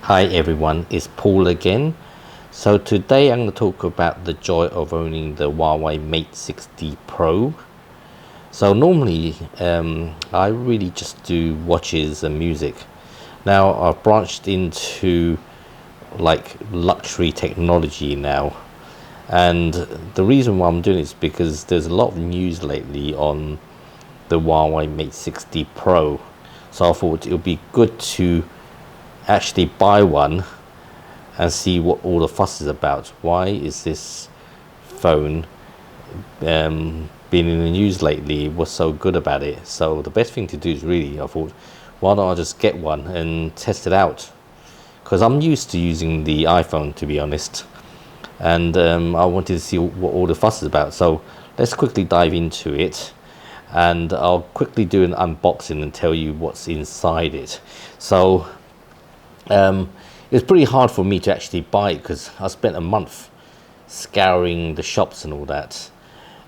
Hi everyone, it's Paul again. So today I'm going to talk about the joy of owning the Huawei Mate 60 Pro. So normally I really just do watches and music. Now I've branched into like luxury technology now, and the reason why I'm doing it is because there's a lot of news lately on the Huawei Mate 60 Pro. So I thought it would be good to actually buy one and see what all the fuss is about. Why is this phone been in the news lately? What's so good about it? So the best thing to do is really, I thought, why don't I just get one and test it out? Because I'm used to using the iPhone, to be honest, and I wanted to see what all the fuss is about. So let's quickly dive into it, and I'll quickly do an unboxing and tell you what's inside it. So it's pretty hard for me to actually buy it because I spent a month scouring the shops and all that,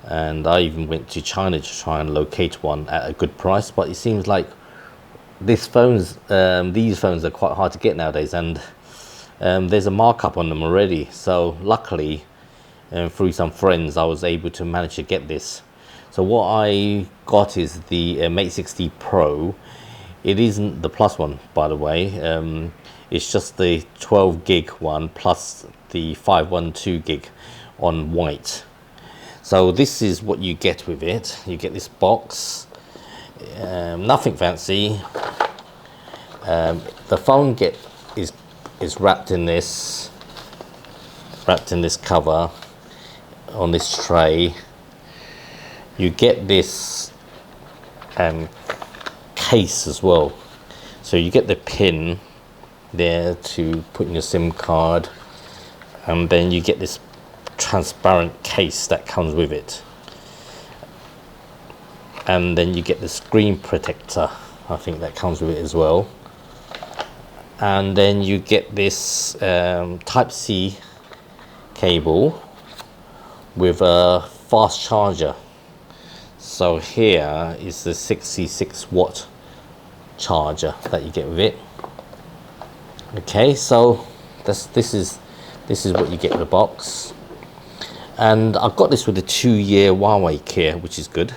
and I even went to China to try and locate one at a good price. But it seems like these phones are quite hard to get nowadays, and there's a markup on them already. So luckily, through some friends, I was able to manage to get this. So what I got is the Mate 60 Pro. It isn't the Plus one, by the way. It's just the 12 gig one plus the 512 gig on white. So this is what you get with it. You get this box, nothing fancy. The phone is wrapped in this cover on this tray. You get this case as well. So you get the pin there to put in your SIM card, and then you get this transparent case that comes with it, and then you get the screen protector, I think, that comes with it as well. And then you get this Type-C cable with a fast charger. So here is the 66 watt charger that you get with it. Okay, so this is what you get in the box, and I've got this with a 2-year Huawei care, which is good.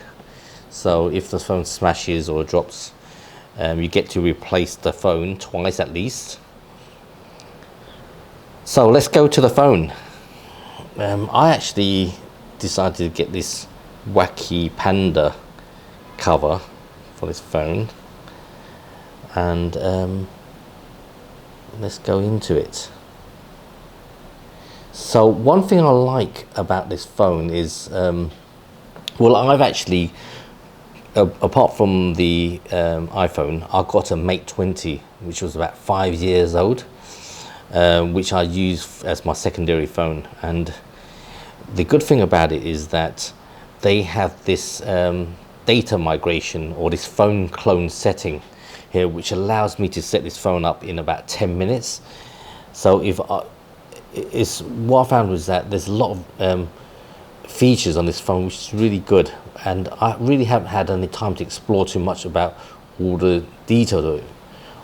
So if the phone smashes or drops, you get to replace the phone twice at least. So let's go to the phone. I actually decided to get this wacky panda cover for this phone, and let's go into it. So one thing I like about this phone is, well, I've actually, apart from the iPhone, I got a Mate 20, which was about 5 years old, which I use as my secondary phone. And the good thing about it is that they have this data migration, or this phone clone setting here, which allows me to set this phone up in about 10 minutes. So what I found was that there's a lot of features on this phone which is really good, and I really haven't had any time to explore too much about all the details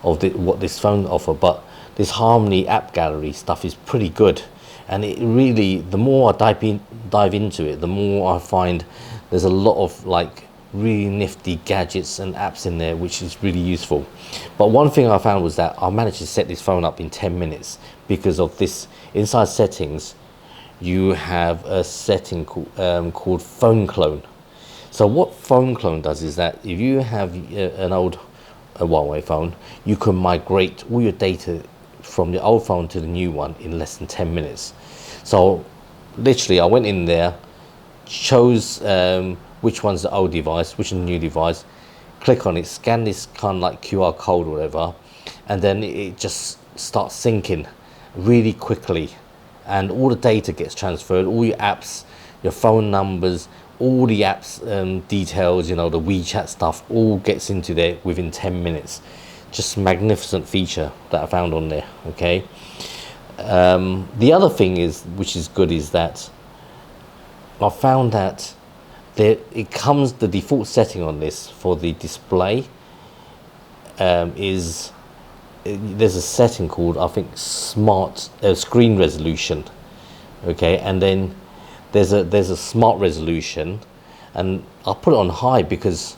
of what this phone offers. But this Harmony app gallery stuff is pretty good, and it really, the more I dive into it, the more I find there's a lot of like really nifty gadgets and apps in there, which is really useful. But one thing I found was that I managed to set this phone up in 10 minutes because of this. Inside settings, you have a setting called phone clone. So what phone clone does is that if you have an old Huawei phone, you can migrate all your data from the old phone to the new one in less than 10 minutes. So literally I went in there, chose which one's the old device, which is the new device, click on it, scan this kind of like QR code or whatever, and then it just starts syncing really quickly, and all the data gets transferred, all your apps, your phone numbers, all the apps details, you know, the WeChat stuff, all gets into there within 10 minutes. Just magnificent feature that I found on there. Okay, the other thing is, which is good, is that I found that the default setting on this for the display is there's a setting called, I think, smart screen resolution. Okay, and then there's a smart resolution, and I'll put it on high because,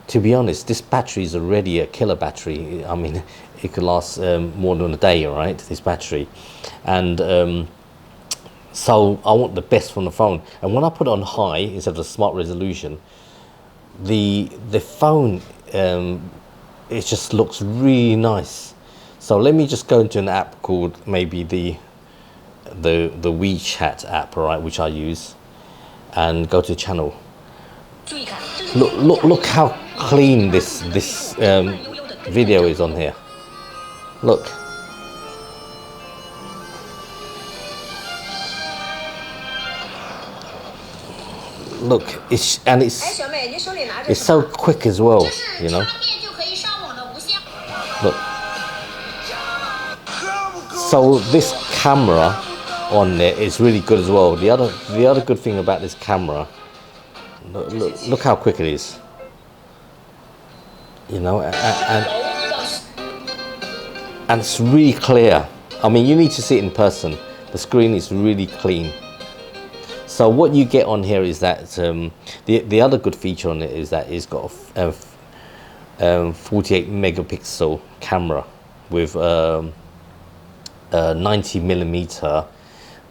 to be honest, this battery is already a killer battery. I mean, it could last more than a day, right? This battery, and so I want the best from the phone. And when I put it on high instead of the smart resolution, the phone it just looks really nice. So let me just go into an app called maybe the WeChat app, right, which I use, and go to channel. Look how clean this video is on here. Look. Look, it's so quick as well, you know. Look. So this camera on there is really good as well. The other good thing about this camera, look how quick it is. You know, and it's really clear. I mean, you need to see it in person. The screen is really clean. So what you get on here is that the other good feature on it is that it's got a 48 megapixel camera with 90mm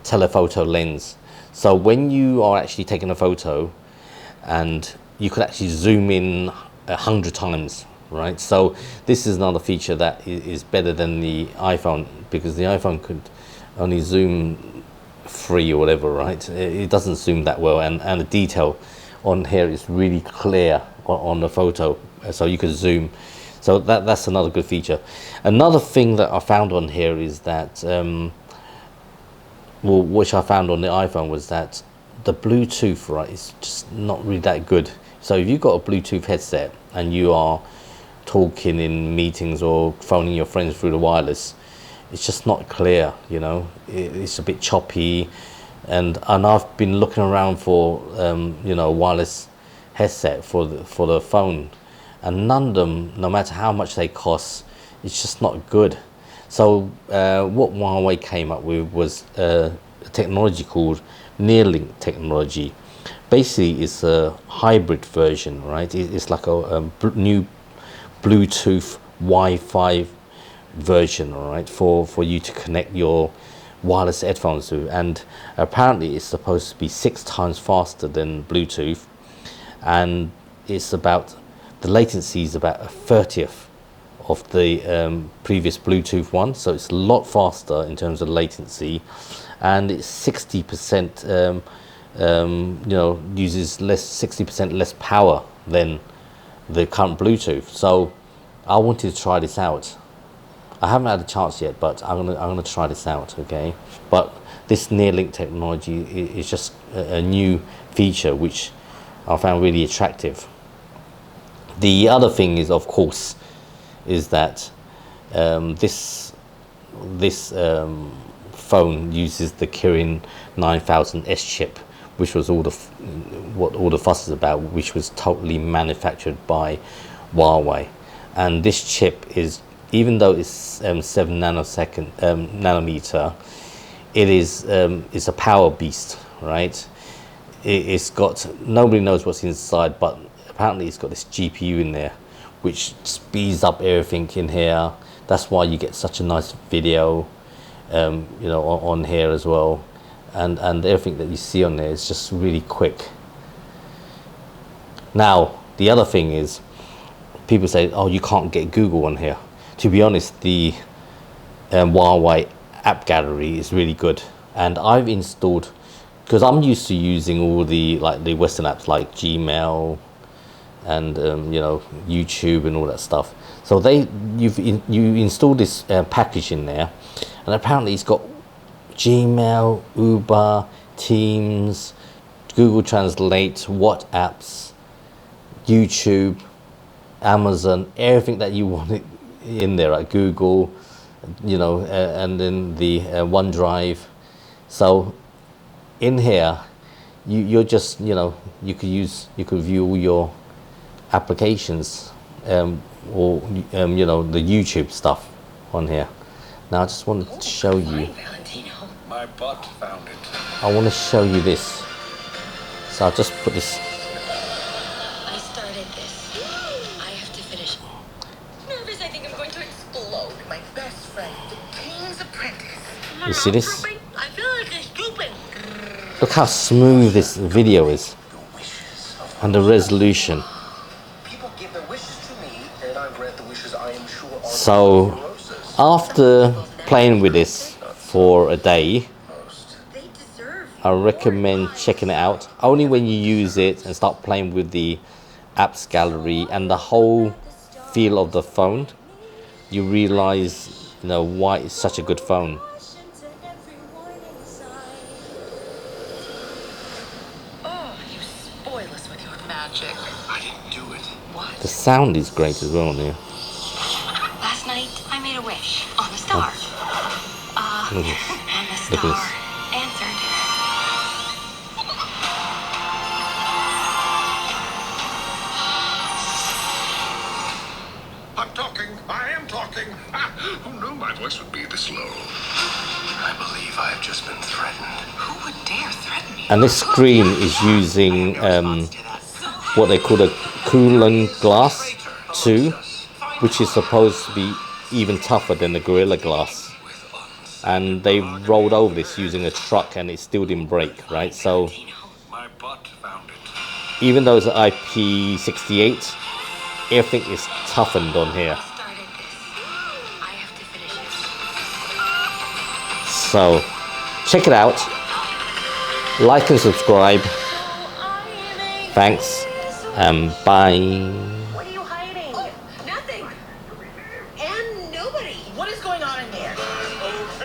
telephoto lens. So when you are actually taking a photo, and you could actually zoom in 100 times, right? So this is another feature that is better than the iPhone, because the iPhone could only zoom 3 or whatever, right? It doesn't zoom that well, and the detail on here is really clear on the photo, so you could zoom. So that's another good feature. Another thing that I found on here is that well, which I found on the iPhone, was that the Bluetooth, right, is just not really that good. So if you've got a Bluetooth headset and you are talking in meetings or phoning your friends through the wireless, it's just not clear, you know. It's a bit choppy, and I've been looking around for you know, a wireless headset for the phone, and none of them, no matter how much they cost, it's just not good. So what Huawei came up with was a technology called Neuralink technology. Basically, it's a hybrid version, right? It's like a new Bluetooth Wi-Fi version, right, for you to connect your wireless headphones to, and apparently it's supposed to be 6 times faster than Bluetooth, and it's about, the latency is about 1/30 of the previous Bluetooth one, so it's a lot faster in terms of latency, and it's 60% you know, uses 60% less power than the current Bluetooth. So I wanted to try this out. I haven't had a chance yet, but I'm gonna try this out, okay? But this Neuralink technology is just a new feature which I found really attractive. The other thing is, of course, is that this phone uses the Kirin 9000S chip, which was what all the fuss is about, which was totally manufactured by Huawei. And this chip is, even though it's 7 nanometer, it's a power beast, right? It's got, nobody knows what's inside, but apparently it's got this GPU in there, which speeds up everything in here. That's why you get such a nice video, you know, on here as well, and everything that you see on there is just really quick. Now, the other thing is, people say, oh, you can't get Google on here. To be honest, the Huawei app gallery is really good, and I've installed, because I'm used to using all the Western apps like Gmail and you know, YouTube and all that stuff. So you install this package in there, and apparently it's got Gmail, Uber, Teams, Google Translate, WhatsApps, YouTube, Amazon, everything that you want in there, like Google, you know, and then the OneDrive. So in here, you're just, you know, you could view all your applications, or you know, the YouTube stuff on here. Now I just wanted to show you. My butt found it. I want to show you this. So I'll just put this. I started this. I have to finish. Nervous, I think I'm going to explode. My best friend, the king's apprentice. You see this? I feel like a stupid. Look how smooth this video is. And the resolution. People give their wishes to me, and I grant the wishes I am sure are So after playing with this for a day, They deserve I recommend checking it out. Only when you use it and start playing with the apps gallery and the whole feel of the phone, you realize, you know, why it's such a good phone. Oh, you spoil us with your magic. I didn't do it. What? The sound is great as well here. Last night, I made a wish on the star. Look at this. And the Look at star this. answered. I'm talking. I am talking. Ah, who knew my voice would be this low? I believe I have just been threatened. Who would dare threaten me? And this screen is using what they call a coolant glass 2, which is supposed to be even tougher than the Gorilla Glass. And they rolled over this using a truck and it still didn't break, right? So My butt found it. even though it's IP68, everything is toughened on here. I started this. I have to finish it. So check it out, like and subscribe. Thanks, and bye.